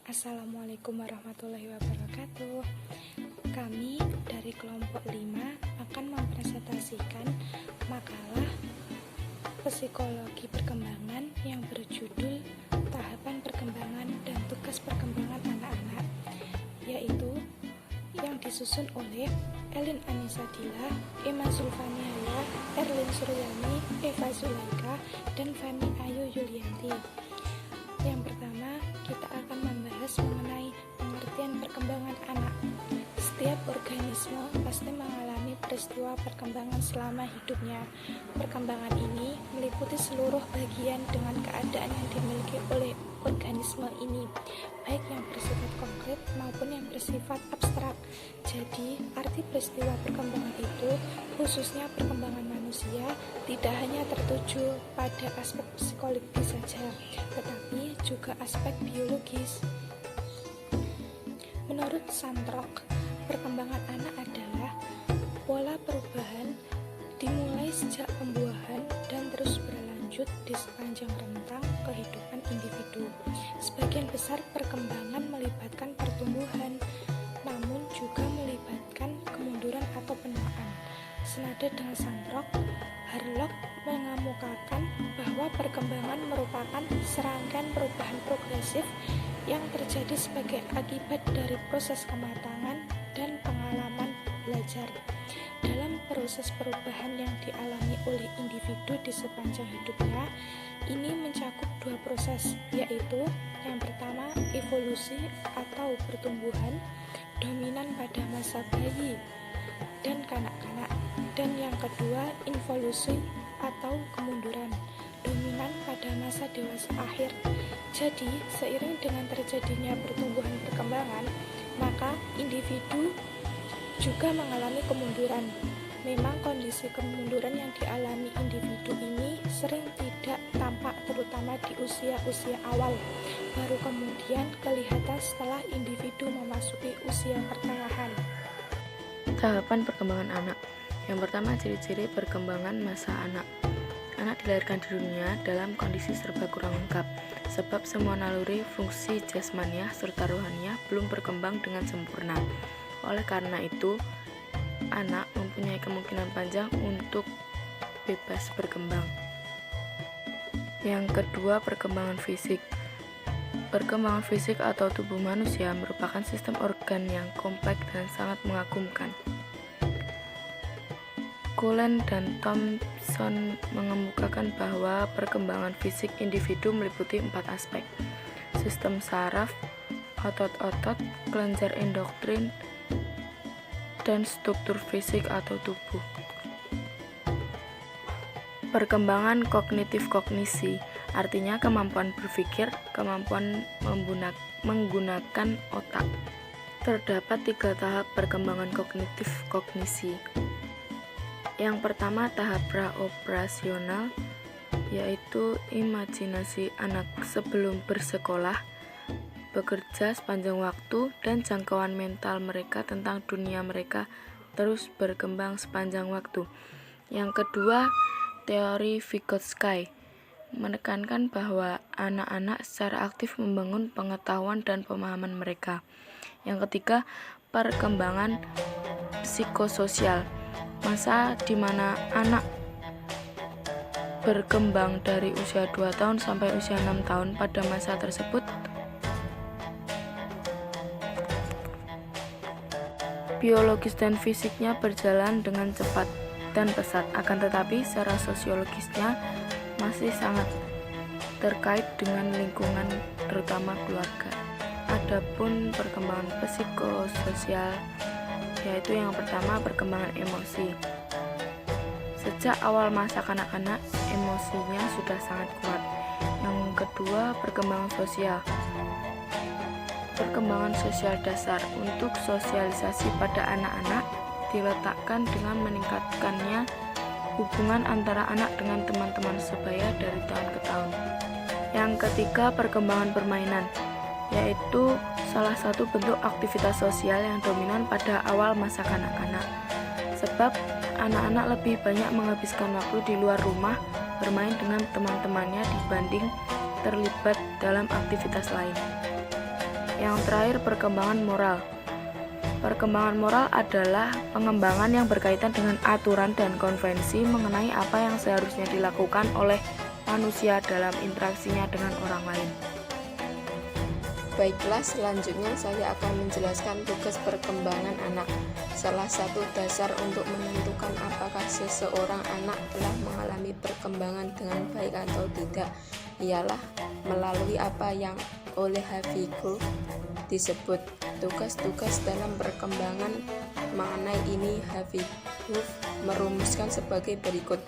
Assalamualaikum warahmatullahi wabarakatuh. Kami dari kelompok 5 akan mempresentasikan makalah psikologi perkembangan yang berjudul Tahapan Perkembangan dan Tugas Perkembangan Anak-anak, yaitu yang disusun oleh Elin Anissa Dila, Emma Zulfaniaya, Erlin Suryani, Eva Zulaika, dan Fani Ayu Yulianti. Yang pertama, kita akan membahas mengenai pengertian perkembangan anak. Setiap organisme pasti mengalami peristiwa perkembangan selama hidupnya. Perkembangan ini meliputi seluruh bagian dengan keadaan yang dimiliki oleh organisme ini, baik yang bersifat konkret maupun yang bersifat abstrak. Jadi, arti peristiwa perkembangan itu, khususnya perkembangan manusia, tidak hanya tertuju pada aspek psikologis saja, tetapi juga aspek biologis. Menurut Santrok, perkembangan anak adalah pola perubahan dimulai sejak pembuahan dan terus berlanjut di sepanjang rentang kehidupan individu. Sebagian besar perkembangan melibatkan pertumbuhan, namun juga melibatkan kemunduran atau penuaan. Senada dengan Santrok, Harlock mengemukakan bahwa perkembangan merupakan serangkaian perubahan progresif yang terjadi sebagai akibat dari proses kematangan dan pengalaman belajar. Dalam proses perubahan yang dialami oleh individu di sepanjang hidupnya, ini mencakup dua proses, yaitu yang pertama evolusi atau pertumbuhan dominan pada masa bayi dan kanak-kanak, dan yang kedua involusi atau kemunduran dominan pada masa dewasa akhir. Jadi, seiring dengan terjadinya pertumbuhan perkembangan, maka individu juga mengalami kemunduran. Memang kondisi kemunduran yang dialami individu ini sering tidak tampak, terutama di usia-usia awal, baru kemudian kelihatan setelah individu memasuki usia pertengahan. Tahapan perkembangan anak. Yang pertama, ciri-ciri perkembangan masa anak. Anak dilahirkan di dunia dalam kondisi serba kurang lengkap, sebab semua naluri, fungsi jasmaniah serta rohaniah belum berkembang dengan sempurna. Oleh karena itu, anak mempunyai kemungkinan panjang untuk bebas berkembang. Yang kedua, perkembangan fisik. Perkembangan fisik atau tubuh manusia merupakan sistem organ yang kompleks dan sangat mengagumkan. Cullen dan Thompson mengemukakan bahwa perkembangan fisik individu meliputi 4 aspek: sistem saraf, otot-otot, kelenjar endokrin, dan struktur fisik atau tubuh. Perkembangan kognitif kognisi, artinya kemampuan berpikir, kemampuan menggunakan otak. Terdapat 3 tahap perkembangan kognitif kognisi. Yang pertama, tahap praoperasional, yaitu imajinasi anak sebelum bersekolah, bekerja sepanjang waktu, dan jangkauan mental mereka tentang dunia mereka terus berkembang sepanjang waktu. Yang kedua, teori Vygotsky menekankan bahwa anak-anak secara aktif membangun pengetahuan dan pemahaman mereka. Yang ketiga, perkembangan psikososial, masa di mana anak berkembang dari usia 2 tahun sampai usia 6 tahun. Pada masa tersebut, biologis dan fisiknya berjalan dengan cepat dan pesat, akan tetapi secara sosiologisnya masih sangat terkait dengan lingkungan, terutama keluarga. Adapun perkembangan psikososial, yaitu yang pertama perkembangan emosi. Sejak awal masa kanak-kanak, emosinya sudah sangat kuat. Yang kedua, perkembangan sosial. Perkembangan sosial dasar untuk sosialisasi pada anak-anak diletakkan dengan meningkatkannya hubungan antara anak dengan teman-teman sebaya dari tahun ke tahun. Yang ketiga, perkembangan permainan, yaitu salah satu bentuk aktivitas sosial yang dominan pada awal masa kanak-kanak. Sebab anak-anak lebih banyak menghabiskan waktu di luar rumah bermain dengan teman-temannya dibanding terlibat dalam aktivitas lain. Yang terakhir, perkembangan moral. Perkembangan moral adalah pengembangan yang berkaitan dengan aturan dan konvensi mengenai apa yang seharusnya dilakukan oleh manusia dalam interaksinya dengan orang lain. Baiklah, selanjutnya saya akan menjelaskan tugas perkembangan anak. Salah satu dasar untuk menentukan apakah seseorang anak telah mengalami perkembangan dengan baik atau tidak ialah melalui apa yang oleh Harvey Gould disebut tugas-tugas dalam perkembangan. Mengenai ini, Harvey Gould merumuskan sebagai berikut.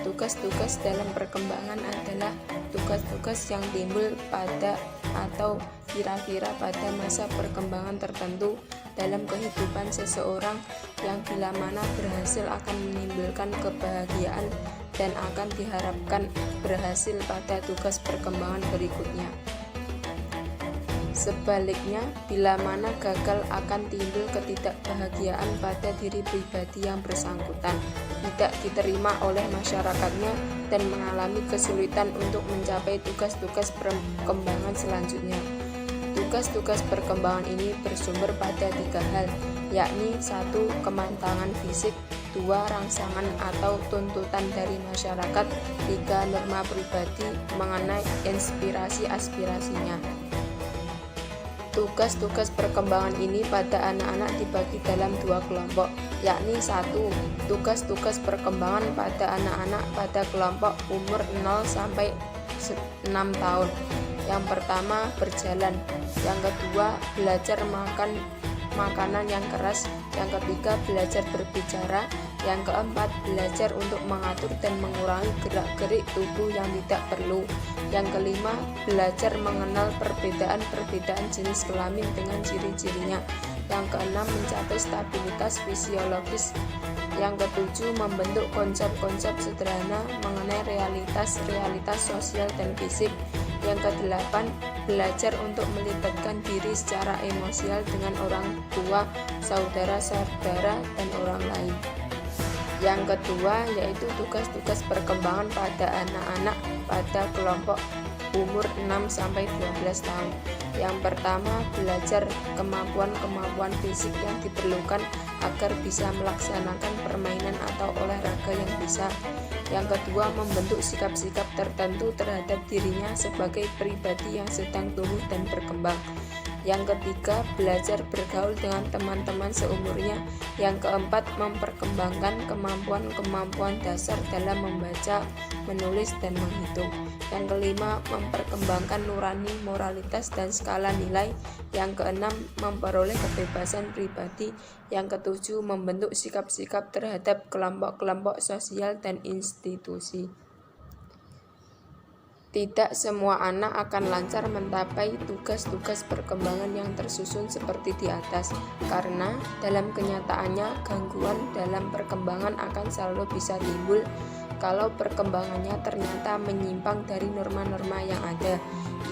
Tugas-tugas dalam perkembangan adalah tugas-tugas yang timbul pada atau kira-kira pada masa perkembangan tertentu dalam kehidupan seseorang yang bila mana berhasil akan menimbulkan kebahagiaan dan akan diharapkan berhasil pada tugas perkembangan berikutnya. Sebaliknya, bila mana gagal akan timbul ketidakbahagiaan pada diri pribadi yang bersangkutan, tidak diterima oleh masyarakatnya, dan mengalami kesulitan untuk mencapai tugas-tugas perkembangan selanjutnya. Tugas-tugas perkembangan ini bersumber pada 3 hal, yakni 1. Kematangan fisik, 2. Rangsangan atau tuntutan dari masyarakat, 3. Norma pribadi mengenai inspirasi aspirasinya. Tugas-tugas perkembangan ini pada anak-anak dibagi dalam 2 kelompok, yakni 1. Tugas-tugas perkembangan pada anak-anak pada kelompok umur 0 sampai 6 tahun. Yang pertama, berjalan. Yang kedua, belajar makan makanan yang keras. Yang ketiga, belajar berbicara. Yang keempat, belajar untuk mengatur dan mengurangi gerak-gerik tubuh yang tidak perlu. Yang kelima, belajar mengenal perbedaan-perbedaan jenis kelamin dengan ciri-cirinya. Yang keenam, mencapai stabilitas fisiologis. Yang ketujuh, membentuk konsep-konsep sederhana mengenai realitas sosial dan fisik. Yang kedelapan, belajar untuk melibatkan diri secara emosial dengan orang tua, saudara-saudara, dan orang lain. Yang kedua yaitu tugas-tugas perkembangan pada anak-anak pada kelompok umur 6-12 tahun. Yang pertama, belajar kemampuan-kemampuan fisik yang diperlukan agar bisa melaksanakan permainan atau olahraga yang bisa. Yang kedua, membentuk sikap-sikap tertentu terhadap dirinya sebagai pribadi yang sedang tumbuh dan berkembang. Yang ketiga, belajar bergaul dengan teman-teman seumurnya. Yang keempat, memperkembangkan kemampuan-kemampuan dasar dalam membaca, menulis, dan menghitung. Yang kelima, memperkembangkan nurani, moralitas, dan skala nilai. Yang keenam, memperoleh kebebasan pribadi. Yang ketujuh, membentuk sikap-sikap terhadap kelompok-kelompok sosial dan institusi. Tidak semua anak akan lancar mencapai tugas-tugas perkembangan yang tersusun seperti di atas, karena dalam kenyataannya gangguan dalam perkembangan akan selalu bisa timbul kalau perkembangannya ternyata menyimpang dari norma-norma yang ada.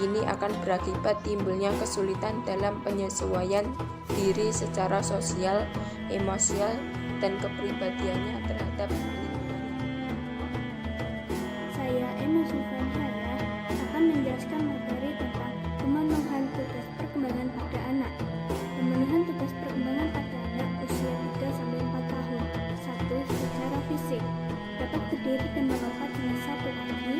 Ini akan berakibat timbulnya kesulitan dalam penyesuaian diri secara sosial, emosial, dan kepribadiannya terhadap lingkungan. Saya Emma Sulfanhaya akan menjelaskan materi tentang pemenuhan tugas perkembangan pada anak. Pemenuhan tugas perkembangan pada anak usia 3-4 tahun. 1. Secara fisik dapat berdiri dan melompat dengan 1 kaki.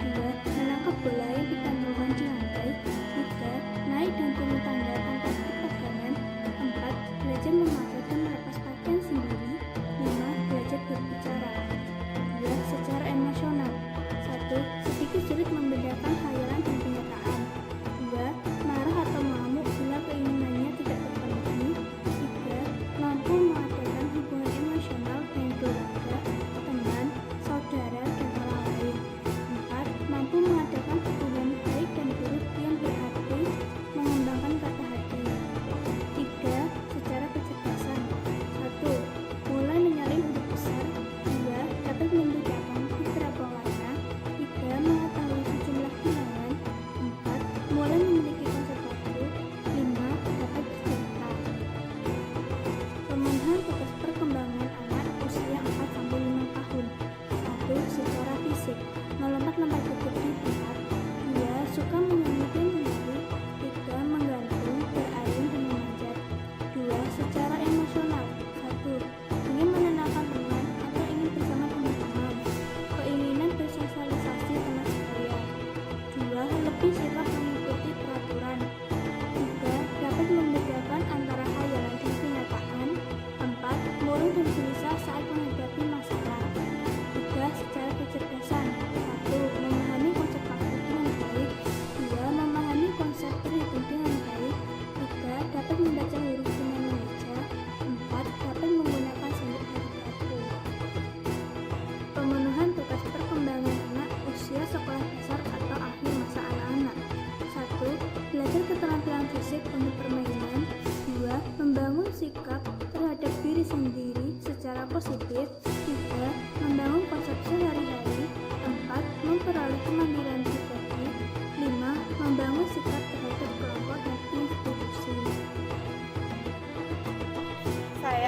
2. Menangkap bola yang ditanggalkan di lantai. 3. Naik dan turun tangga tanpa berpegangan. 4. Belajar memakai dan melepas pakaian sendiri. 5. Belajar berbicara.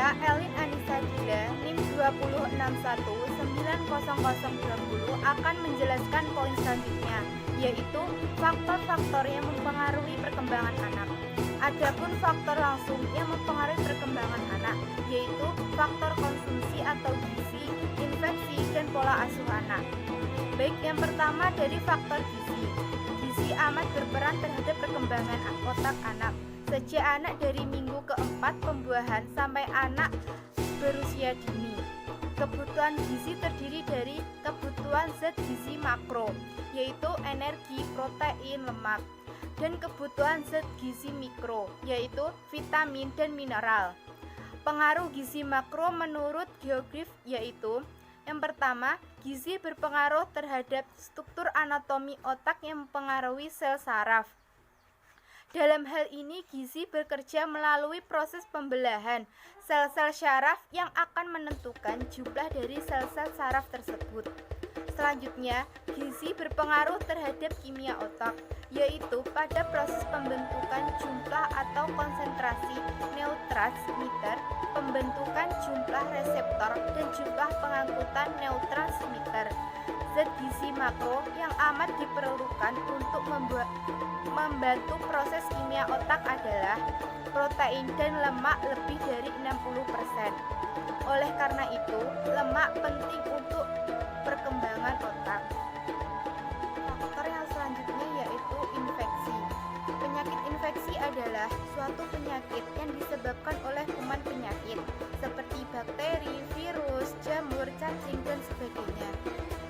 Saya, Elin Anissa Dila, NIM 206190020 akan menjelaskan poin selanjutnya, yaitu faktor-faktor yang mempengaruhi perkembangan anak. Adapun faktor langsung yang mempengaruhi perkembangan anak, yaitu faktor konsumsi atau gizi, infeksi, dan pola asuh anak. Baik, yang pertama dari faktor gizi. Gizi amat berperan terhadap perkembangan otak anak. Sejak anak dari minggu keempat pembuahan sampai anak berusia dini. Kebutuhan gizi terdiri dari kebutuhan zat gizi makro, yaitu energi, protein, lemak, dan kebutuhan zat gizi mikro, yaitu vitamin dan mineral. Pengaruh gizi makro menurut Geograph yaitu: yang pertama, gizi berpengaruh terhadap struktur anatomi otak yang mempengaruhi sel saraf. Dalam hal ini, gizi bekerja melalui proses pembelahan sel-sel syaraf yang akan menentukan jumlah dari sel-sel saraf tersebut. Selanjutnya, gizi berpengaruh terhadap kimia otak, yaitu pada proses pembentukan jumlah atau konsentrasi neurotransmitter, pembentukan jumlah reseptor, dan jumlah pengangkutan neurotransmitter. Zat gizi makro yang amat diperlukan untuk membantu proses kimia otak adalah protein dan lemak lebih dari 60%. Oleh karena itu, lemak penting untuk perkembangan otak. Faktor yang selanjutnya yaitu infeksi. Penyakit infeksi adalah suatu penyakit yang disebabkan oleh kuman penyakit seperti bakteri, virus, jamur, cacing, dan sebagainya.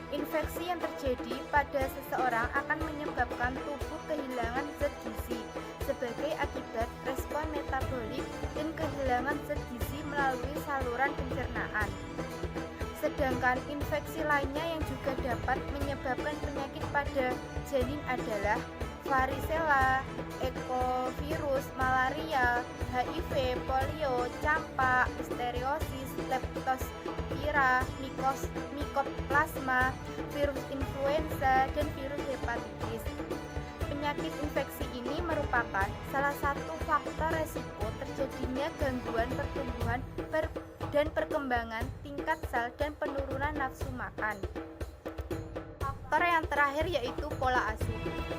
Infeksi yang terjadi pada seseorang akan menyebabkan tubuh kehilangan zat gizi sebagai akibat respon metabolik dan kehilangan zat gizi melalui saluran pencernaan. Sedangkan infeksi lainnya yang juga dapat menyebabkan penyakit pada janin adalah varicella, ekovirus, malaria, HIV, polio, campak, listeriosis, leptospira, mycoplasma, virus influenza, dan virus hepatitis. Penyakit infeksi ini merupakan salah satu faktor resiko terjadinya gangguan pertumbuhan dan perkembangan tingkat sel dan penurunan nafsu makan. Faktor yang terakhir yaitu pola asuh.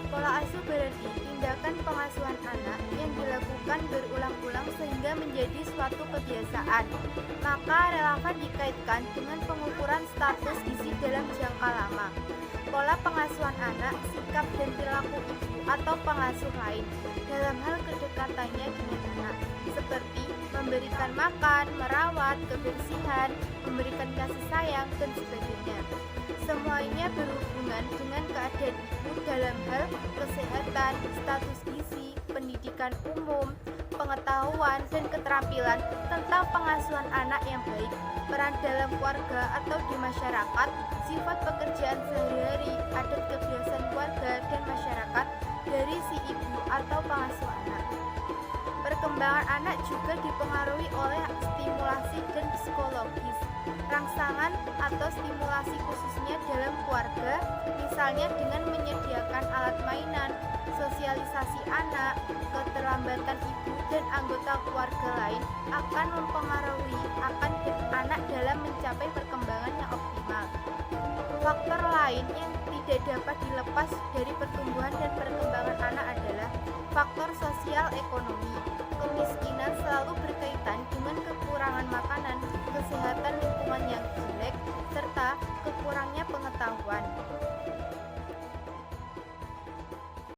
Pola asuh berarti tindakan pengasuhan anak yang dilakukan berulang-ulang sehingga menjadi suatu kebiasaan. Maka relevan dikaitkan dengan pengukuran status gizi dalam jangka lama. Pola pengasuhan anak, sikap dan perilaku ibu atau pengasuh lain dalam hal kedekatannya dengan anak, seperti memberikan makan, merawat, kebersihan, memberikan kasih sayang, dan sebagainya. Semuanya berhubungan dengan keadaan ibu dalam hal kesehatan, status gizi, pendidikan umum, pengetahuan, dan keterampilan tentang pengasuhan anak yang baik, peran dalam keluarga atau di masyarakat, sifat pekerjaan sehari-hari, adat kebiasaan keluarga dan masyarakat dari si ibu atau pengasuh anak. Perkembangan anak juga dipengaruhi oleh stimulasi dan psikologis, rangsangan atau stimulasi khususnya dalam keluarga, misalnya dengan menyediakan alat mainan, sosialisasi anak, keterlambatan ibu dan anggota keluarga lain akan mempengaruhi anak dalam mencapai perkembangan yang optimal. Faktor lain yang tidak dapat dilepas dari pertumbuhan dan perkembangan anak adalah faktor sosial ekonomi.